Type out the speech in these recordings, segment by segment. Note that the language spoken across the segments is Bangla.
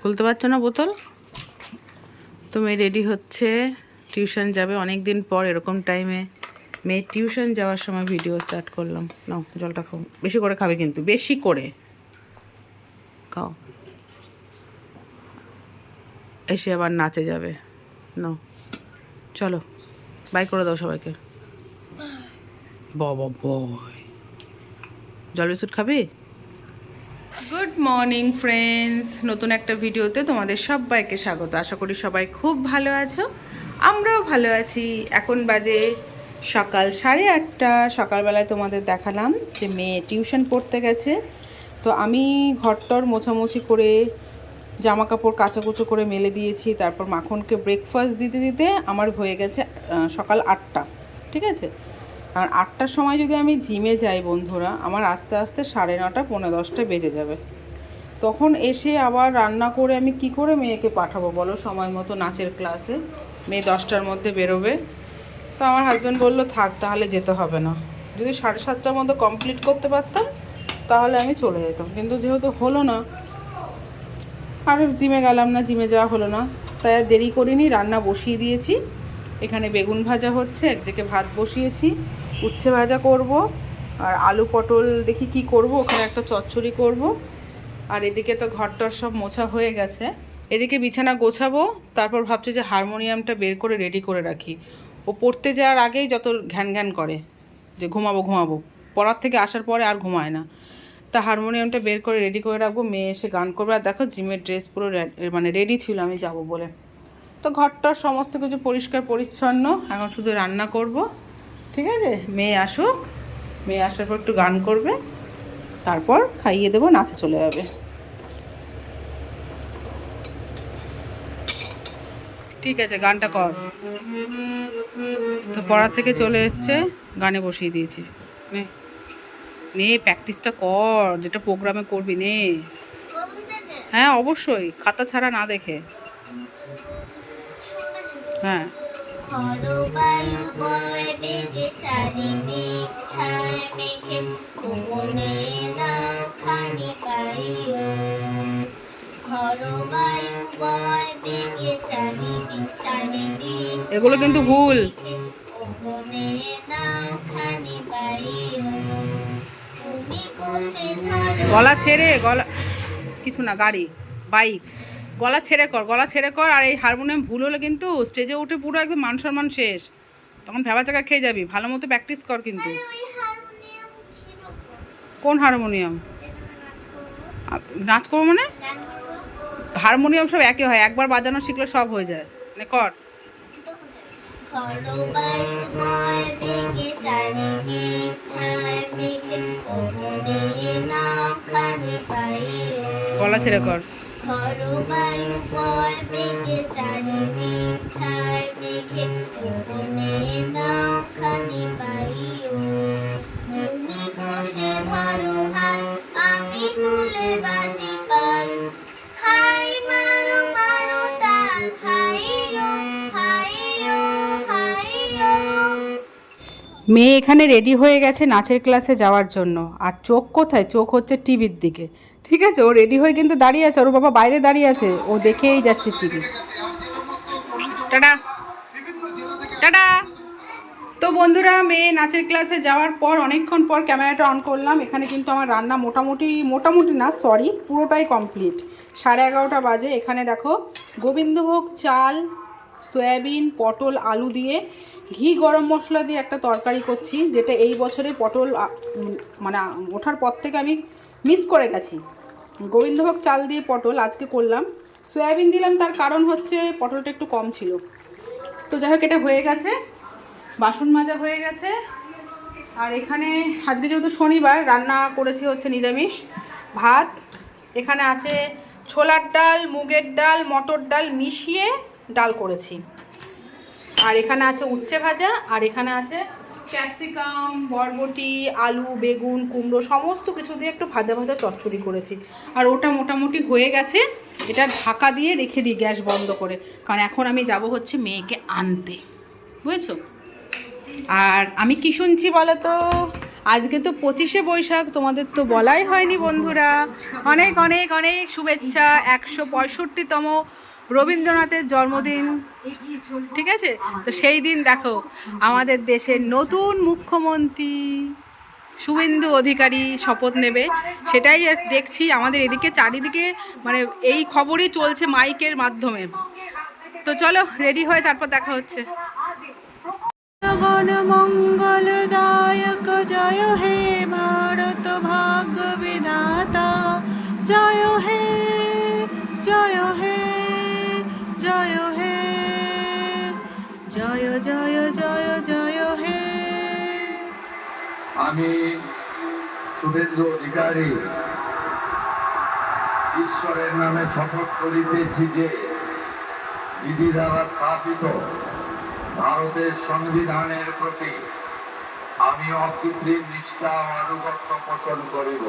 খুলতে পারছো না বোতল? তো মেয়ে রেডি হচ্ছে, টিউশন যাবে। অনেক দিন পর এরকম টাইমে মেয়ে টিউশন যাওয়ার সময় ভিডিও স্টার্ট করলাম। নাও জলটা খাও, বেশি করে খাবে কিন্তু, বেশি করে খাও। এসে আবার নাচে যাবে। নাও চলো, বাই করে দাও সবাইকে। বাবা বয়, জল বিস্কুট খাবি? গুড মর্নিং ফ্রেন্ডস, নতুন একটা ভিডিওতে তোমাদের সবাইকে স্বাগত। আশা করি সবাই খুব ভালো আছো, আমরাও ভালো আছি। এখন বাজে সকাল 8:30। সকালবেলায় তোমাদের দেখালাম যে মেয়ে টিউশন পড়তে গেছে। তো আমি ঘরটর মোছামুছি করে জামা কাপড় কাচাকুচো করে মেলে দিয়েছি। তারপর মাখনকে ব্রেকফাস্ট দিতে দিতে আমার হয়ে গেছে সকাল 8টা। ঠিক আছে, আর 8টার সময় যদি আমি জিমে যাই বন্ধুরা, আমার আস্তে আস্তে 9:30 পৌনে 10টা বেজে যাবে। তখন এসে আবার রান্না করে আমি কি করে মেয়েকে পাঠাবো বলো সময় মতো নাচের ক্লাসে? মেয়ে 10টার মধ্যে বেরোবে। তো আমার হাজব্যান্ড বললো থাক, তাহলে যেতে হবে না। যদি 7:30টার মধ্যে কমপ্লিট করতে পারতাম তাহলে আমি চলে যেতাম, কিন্তু যেহেতু হলো না আর জিমে গেলাম না, জিমে যাওয়া হলো না, তাই আর দেরি করিনি, রান্না বসিয়ে দিয়েছি। এখানে বেগুন ভাজা হচ্ছে, একদিকে ভাত বসিয়েছি, উচ্ছে ভাজা করব, আর আলু পটল দেখি কি করব, ওখানে একটা চচ্চড়ি করব। আর এদিকে তো ঘরটর সব মোছা হয়ে গেছে, এদিকে বিছানা গোছাবো। তারপর ভাবছি যে হারমোনিয়ামটা বের করে রেডি করে রাখি। ও পড়তে যাওয়ার আগেই যত ঘ্যান ঘ্যান করে যে ঘুমাবো ঘুমাবো, পড়ার থেকে আসার পরে আর ঘুমায় না। তা হারমোনিয়ামটা বের করে রেডি করে রাখবো, মেয়ে এসে গান করবে। আর দেখো জিমের ড্রেস পুরো মানে রেডি ছিল আমি যাব বলে। তো ঘরটার সমস্ত কিছু পরিষ্কার পরিচ্ছন্ন, এখন শুধু রান্না করব। ঠিক আছে, মেয়ে আসুক, মেয়ে আসার পর একটু গান করবে, তারপর খাইয়ে দেবো, নাচে চলে যাবে। ঠিক আছে, গানটা কর। তো পড়া থেকে চলে এসছে, গানে বসিয়ে দিয়েছি। নে নে প্র্যাকটিসটা কর, যেটা প্রোগ্রামে করবি নে। হ্যাঁ অবশ্যই, খাতা ছাড়া না দেখে। হ্যাঁ এগুলো কিন্তু ভুল। গলা ছেড়ে, গলা কিছু না, গাড়ি বাইক, গলা ছেড়ে কর, গলা ছেড়ে কর। আর এই হারমোনিয়াম ভুল হলে কিন্তু স্টেজে উঠে পুরো একদম মান সম্মান শেষ, তখন ভেবা চাকা খেয়ে যাবি। ভালো মতো প্র্যাকটিস কর কিন্তু। কোন হারমোনিয়াম? নাচ করবো মানে? হারমোনিয়াম সব একই হয়, একবার বাজানো শিখলে সব হয়ে যায়। মানে কর। গলা ছেড়ে কর। মেয়ে এখানে রেডি হয়ে গেছে নাচের ক্লাসে যাওয়ার জন্য। আর চোখ কোথায়? চোখ হচ্ছে টিভির দিকে। ঠিক আছে, ও রেডি হয়ে কিন্তু দাঁড়িয়ে আছে, ওর বাবা বাইরে দাঁড়িয়ে আছে, ও দেখেই যাচ্ছে টিভি। Tata tata. তো বন্ধুরা, মেয়ে নাচের ক্লাসে যাওয়ার পর অনেকক্ষণ পর ক্যামেরাটা অন করলাম। এখানে কিন্তু আমার রান্না মোটামুটি না, সরি, পুরোটাই কমপ্লিট। 11:30 বাজে। এখানে দেখো গোবিন্দভোগ চাল, সয়াবিন, পটল, আলু দিয়ে ঘি গরম মশলা দিয়ে একটা তরকারি করছি, যেটা এই বছরে পটল মানে ওঠার পর থেকে আমি মিস করে গেছি। গোবিন্দভোগ চাল দিয়ে পটল আজকে করলাম। সয়াবিন দিলাম, তার কারণ হচ্ছে পটলটা একটু কম ছিল। তো যাই হোক, এটা হয়ে গেছে, বাসন মাজা হয়ে গেছে। আর এখানে আজকে যেহেতু শনিবার, রান্না করেছি হচ্ছে নিরামিষ ভাত। এখানে আছে ছোলার ডাল, মুগের ডাল, মটর ডাল মিশিয়ে ডাল করেছি। আর এখানে আছে উচ্ছে ভাজা, আর এখানে আছে ক্যাপসিকাম, বরবটি, আলু, বেগুন, কুমড়ো সমস্ত কিছু দিয়ে একটু ভাজা ভাজা চচ্চড়ি করেছি। আর ওটা মোটামুটি হয়ে গেছে। এটা ঢাকা দিয়ে রেখে দিই গ্যাস বন্ধ করে, কারণ এখন আমি যাব হচ্ছে মেয়েকে আনতে, বুঝেছো? আর আমি কি শুনছি বলো তো? আজকে তো 25শে বৈশাখ, তোমাদের তো বলাই হয়নি বন্ধুরা। অনেক অনেক অনেক শুভেচ্ছা। 165তম রবীন্দ্রনাথের জন্মদিন, ঠিক আছে? তো সেই দিন দেখো আমাদের দেশের নতুন মুখ্যমন্ত্রী শুভেন্দু অধিকারী শপথ নেবে, সেটাই দেখছি আমাদের এদিকে চারিদিকে, মানে এই খবরই চলছে মাইকের মাধ্যমে। তো চলো রেডি হয়ে তারপর দেখা হচ্ছে। গণ মঙ্গলদায়ক জয় হে ভারত ভাগ্য বিধাতা, জয় হে জয় হে জয় হে জয় জয় জয় জয় হে। আমি শুভেন্দু অধিকারী ঈশ্বরের নামে শপথ করিতেছি যে বিধি দ্বারা স্থাপিত ভারতের সংবিধানের প্রতি আমি অকৃত্রিম নিষ্ঠা ও আনুগত্য পোষণ করিব।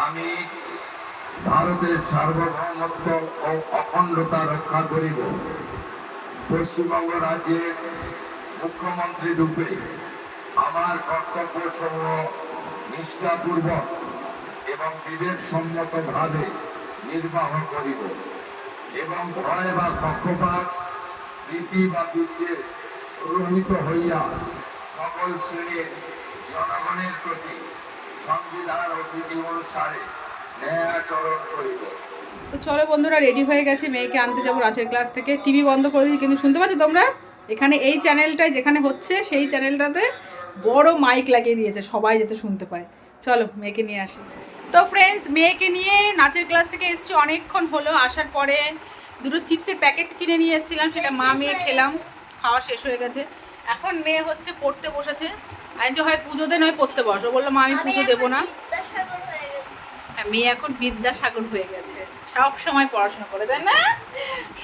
আমি ভারতের সার্বভৌমত্ব ও অখণ্ডতা রক্ষা করিব। পশ্চিমবঙ্গ রাজ্যের মুখ্যমন্ত্রী রূপে আমার কর্তব্য সমূহ নিষ্ঠাপূর্বক এবং বিবেকসম্মতভাবে নির্বাহ করিব এবং ভয় বা পক্ষপাত, রীতি বা বিদ্বেষ রহিত হইয়া সকল শ্রেণীর জনগণের প্রতি সংবিধান ও বিধি অনুসারে ন্যায় আচরণ করিব। তো চলো বন্ধুরা, রেডি হয়ে গেছে, মেয়েকে আনতে যাবো নাচের ক্লাস থেকে। টিভি বন্ধ করে দিয়েছি, কিন্তু শুনতে পাচ্ছ তোমরা? এখানে এই চ্যানেলটায় যেখানে হচ্ছে সেই চ্যানেলটাতে বড় মাইক লাগিয়ে দিয়েছে, সবাই যাতে শুনতে পায়। চলো মেয়েকে নিয়ে আসি। তো ফ্রেন্ডস, মেয়েকে নিয়ে নাচের ক্লাস থেকে এসেছি, অনেকক্ষণ হলো। আসার পরে দুটো চিপসের প্যাকেট কিনে নিয়ে এসেছিলাম, সেটা মা মেয়ে খেলাম, খাওয়া শেষ হয়ে গেছে। এখন মেয়ে হচ্ছে পড়তে বসেছে। আমি যে হয় পুজোতে নয় পড়তে বসো, বললো মা আমি পুজো দেবো না। হ্যাঁ, মেয়ে এখন বিদ্যাসাগর হয়ে গেছে, সব সময় পড়াশোনা করে, তাই না?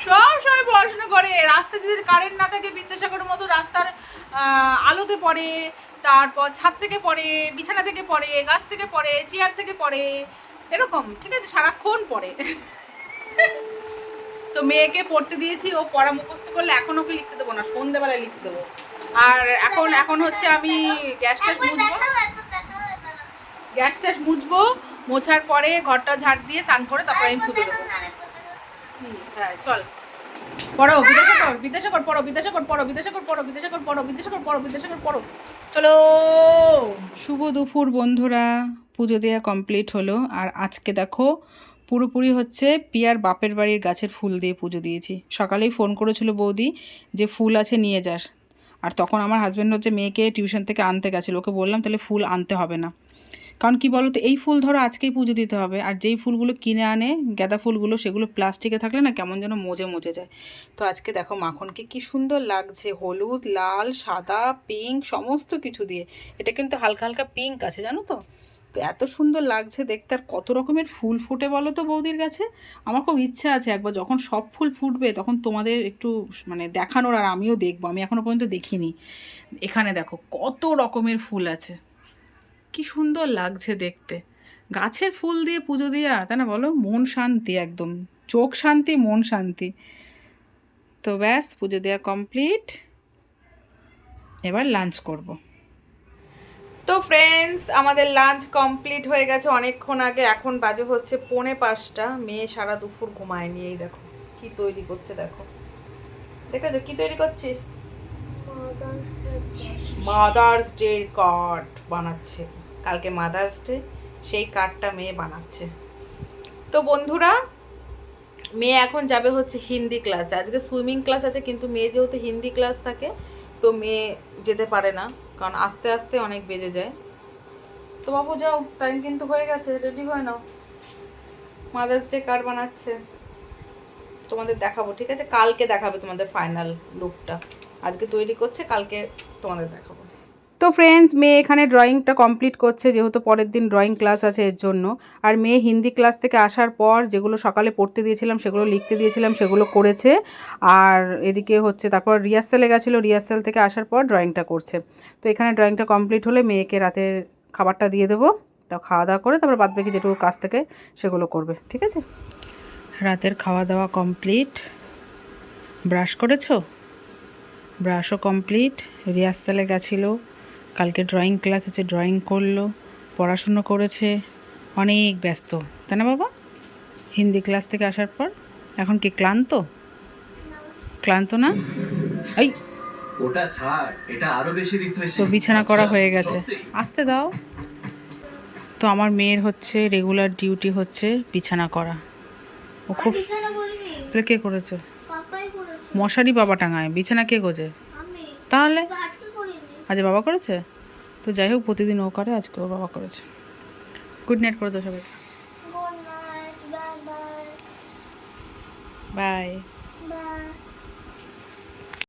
সব সময় পড়াশোনা করে। রাস্তায় যদি কারেন্ট না থাকে বিদ্যাসাগরের মতো রাস্তার আলোতে পড়ে, তারপর ছাদ থেকে পড়ে, বিছানা থেকে পড়ে, গাছ থেকে পড়ে, চেয়ার থেকে পড়ে, এরকম, ঠিক আছে? সারাক্ষণ পড়ে। তো মেয়েকে পড়তে দিয়েছি, ও পড়া মুখস্থ করলে এখন ওকে লিখতে দেবো না, সন্ধ্যেবেলায় লিখতে দেবো। আর এখন হচ্ছে আমি গ্যাস ট্যাস মুছবো, মোছার পরে ঘরটা ঝাড় দিয়ে স্নান করে তারপরে আমি পুজো দেবো। হ্যাঁ চল পড়ো, বিদ্যাসাগর পড়ো, বিদ্যাসাগর পড়ো, বিদ্যাসাগর পড়ো, বিদ্যাসাগর পড়ো, বিদ্যাসাগর পড়ো, বিদ্যাসাগর পড়ো। চলো। শুভ দুপুর বন্ধুরা, পুজো দেওয়া কমপ্লিট হলো। আর আজকে দেখো পুরোপুরি হচ্ছে পিয়ার বাপের বাড়ির গাছের ফুল দিয়ে পুজো দিয়েছি। সকালেই ফোন করেছিল বৌদি যে ফুল আছে নিয়ে যাস। আর তখন আমার হাজব্যান্ড হচ্ছে মেয়েকে টিউশন থেকে আনতে গেছিলো, ওকে বললাম তাহলে ফুল আনতে হবে না, কারণ কি বলো তো, এই ফুল ধরো আজকেই পুজো দিতে হবে। আর যেই ফুলগুলো কিনে আনে গাঁদা ফুলগুলো, সেগুলো প্লাস্টিকে থাকলে না কেমন যেন মজে যায়। তো আজকে দেখো মাখনকে কি সুন্দর লাগছে, হলুদ, লাল, সাদা, পিঙ্ক, সমস্ত কিছু দিয়ে। এটা কিন্তু হালকা হালকা পিঙ্ক আছে, জানো তো? তো এত সুন্দর লাগছে দেখতে। আর কত রকমের ফুল ফুটে বলো তো বৌদির কাছে। আমার খুব ইচ্ছা আছে একবার যখন সব ফুল ফুটবে তখন তোমাদের একটু মানে দেখানোর, আর আমিও দেখবো। আমি এখনও পর্যন্ত দেখিনি। এখানে দেখো কত রকমের ফুল আছে, কি সুন্দর লাগছে দেখতে। গাছের ফুল দিয়ে পুজো দেওয়া, তাই না বলো? মন শান্তি, একদম চোখ শান্তি, মন শান্তি। তো ব্যাস, পুজো দেওয়া কমপ্লিট, এবার লাঞ্চ করব। তো ফ্রেন্ডস, আমাদের লাঞ্চ কমপ্লিট হয়ে গেছে অনেকক্ষণ আগে। এখন বাজে হচ্ছে 4:45। মেয়ে সারা দুপুর ঘুমায়নি। এই দেখো কি তৈরি করছে, দেখো দেখেছো কি তৈরি করছিস? মাদার্স ডে কার্ড বানাচ্ছে। কালকে মাদার্স ডে, সেই কার্ডটা মেয়ে বানাচ্ছে। তো বন্ধুরা, মেয়ে এখন যাবে হচ্ছে হিন্দি ক্লাসে। আজকে সুইমিং ক্লাস আছে, কিন্তু মেয়ে যেহেতু হিন্দি ক্লাস থাকে তো মেয়ে যেতে পারে না, কারণ আস্তে আস্তে অনেক বেজে যায়। তো বাবু যাও, টাইম কিন্তু হয়ে গেছে, রেডি হয়ে নাও। মাদার্স ডে কার্ড বানাচ্ছে, তোমাদের দেখাবো, ঠিক আছে? কালকে দেখাবে তোমাদের ফাইনাল লুকটা। আজকে তৈরি করছে, কালকে তোমাদের দেখাবো। তো ফ্রেন্ডস, মেয়ে এখানে ড্রয়িংটা কমপ্লিট করছে, যেহেতু পরের দিন ড্রয়িং ক্লাস আছে এর জন্য। আর মেয়ে হিন্দি ক্লাস থেকে আসার পর যেগুলো সকালে পড়তে দিয়েছিলাম, সেগুলো লিখতে দিয়েছিলাম, সেগুলো করেছে। আর এদিকে হচ্ছে তারপর রিহার্সালে গেছিলো, রিহার্সাল থেকে আসার পর ড্রয়িংটা করছে। তো এখানে ড্রয়িংটা কমপ্লিট হলে মেয়েকে রাতের খাবারটা দিয়ে দেবো। তো খাওয়া দাওয়া করে তারপর বাদ বাকি যেটুকু কাজ থেকে সেগুলো করবে, ঠিক আছে? রাতের খাওয়া দাওয়া কমপ্লিট। ব্রাশ করেছো? ব্রাশও কমপ্লিট। রিহার্সালে গেছিলো, কালকে ড্রয়িং ক্লাস আছে, ড্রয়িং করলো, পড়াশুনো করেছে, অনেক ব্যস্ত, তাই না বাবা? হিন্দি ক্লাস থেকে আসার পর এখন কি ক্লান্ত? ক্লান্ত না? এই ওটা ছাড়, এটা আরো বেশি রিফ্রেশিং। তো বিছানা করা হয়ে গেছে, আসতে দাও। তো আমার মেয়ের হচ্ছে রেগুলার ডিউটি হচ্ছে বিছানা করা। ও খুব, বিছানা করিনি, তাহলে কে করেছে? পাপাই করেছে। মশারি বাবা টাঙায়, বিছানা কে গোজে? আমি তাহলে তো আজকে করিনি। আজ বাবা করেছে? তো যাই হোক, প্রতিদিন ও করে, আজকে ও বাবা করেছে। গুড নাইট করে দাও সবাই, good night, bye bye. By.